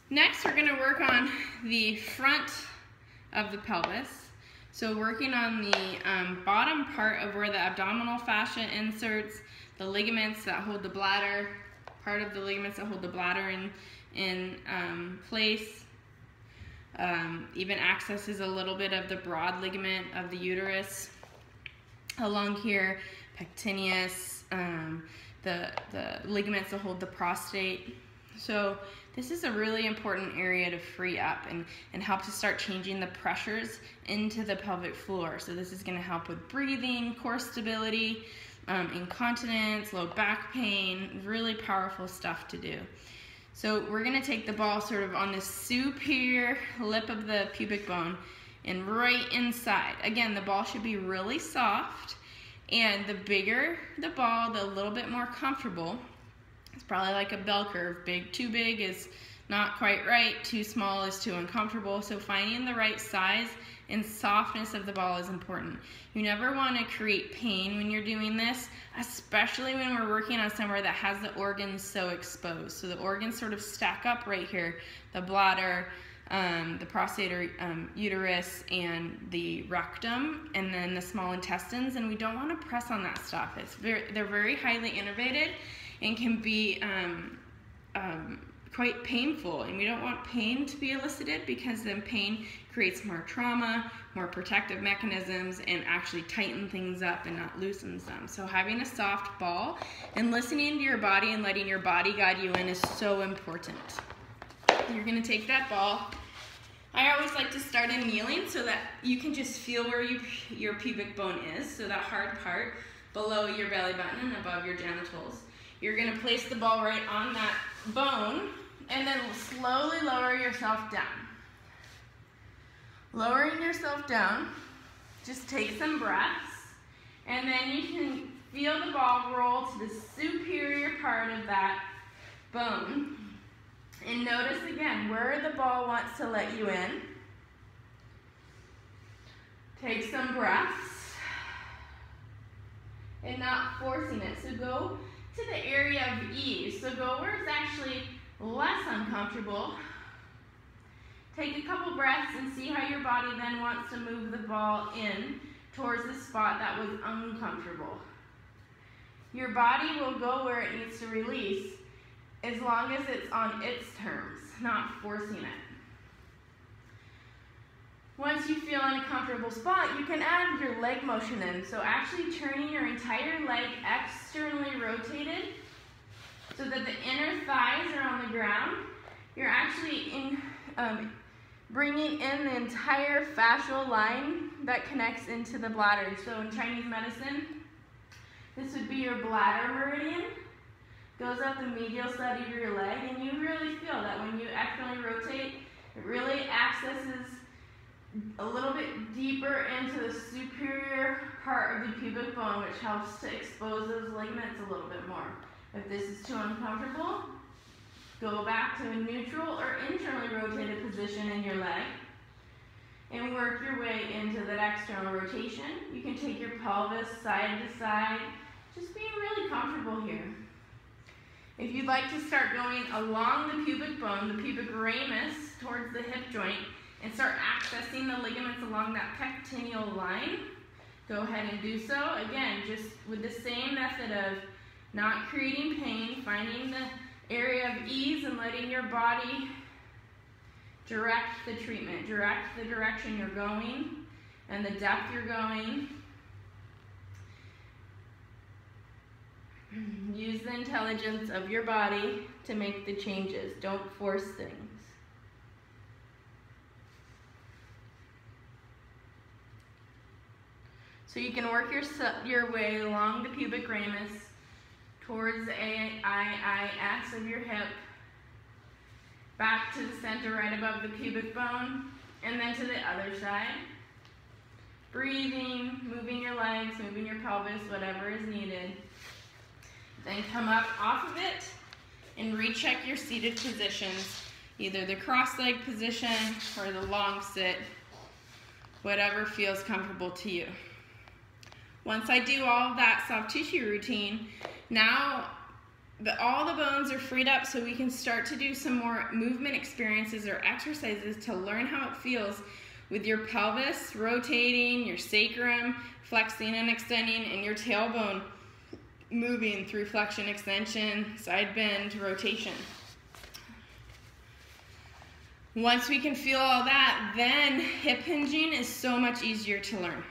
Next, we're going to work on the front of the pelvis. So working on the bottom part of where the abdominal fascia inserts, the ligaments that hold the bladder, part of the ligaments that hold the bladder in place, even accesses a little bit of the broad ligament of the uterus along here, pectineus, the ligaments that hold the prostate. So this is a really important area to free up and help to start changing the pressures into the pelvic floor. So this is going to help with breathing, core stability, incontinence, low back pain, really powerful stuff to do. So we're going to take the ball sort of on the superior lip of the pubic bone and right inside. Again, the ball should be really soft, and the bigger the ball, the little bit more comfortable. It's probably like a bell curve. Too big is not quite right, too small is too uncomfortable. So finding the right size and softness of the ball is important. You never want to create pain when you're doing this, especially when we're working on somewhere that has the organs so exposed. So the organs sort of stack up right here, the bladder, the prostate or uterus, and the rectum, and then the small intestines, and we don't want to press on that stuff. They're very highly innervated and can be quite painful, and we don't want pain to be elicited, because then pain creates more trauma, more protective mechanisms, and actually tighten things up and not loosens them. So having a soft ball and listening to your body and letting your body guide you in is so important. You're going to take that ball. I always like to start in kneeling so that you can just feel where your pubic bone is, so that hard part below your belly button and above your genitals. You're going to place the ball right on that bone and then slowly lower yourself down. Lowering yourself down, just take some breaths, and then you can feel the ball roll to the superior part of that bone. And notice again where the ball wants to let you in. Take some breaths and not forcing it. So go to the area of ease. So go where it's actually less uncomfortable. Take a couple breaths and see how your body then wants to move the ball in towards the spot that was uncomfortable. Your body will go where it needs to release as long as it's on its terms, not forcing it. Once you feel in a comfortable spot, you can add your leg motion in. So actually turning your entire leg externally rotated so that the inner thighs are on the ground. You're actually bringing in the entire fascial line that connects into the bladder. So in Chinese medicine, this would be your bladder meridian. Goes up the medial side of your leg, and you really feel that when you externally rotate, it really accesses a little bit deeper into the superior part of the pubic bone, which helps to expose those ligaments a little bit more. If this is too uncomfortable, go back to a neutral or internally rotated position in your leg and work your way into that external rotation. You can take your pelvis side to side, just being really comfortable here. If you'd like to start going along the pubic bone, the pubic ramus, towards the hip joint, and start accessing the ligaments along that pectineal line, go ahead and do so. Again, just with the same method of not creating pain, finding the area of ease and letting your body direct the treatment, direct the direction you're going and the depth you're going. Use the intelligence of your body to make the changes. Don't force things. So you can work your way along the pubic ramus towards the AIIX of your hip, back to the center right above the pubic bone, and then to the other side. Breathing, moving your legs, moving your pelvis, whatever is needed. Then come up off of it and recheck your seated positions, either the cross-leg position or the long sit, whatever feels comfortable to you. Once I do all of that soft tissue routine, now all the bones are freed up, so we can start to do some more movement experiences or exercises to learn how it feels with your pelvis rotating, your sacrum flexing and extending, and your tailbone moving through flexion, extension, side bend, rotation. Once we can feel all that, then hip hinging is so much easier to learn.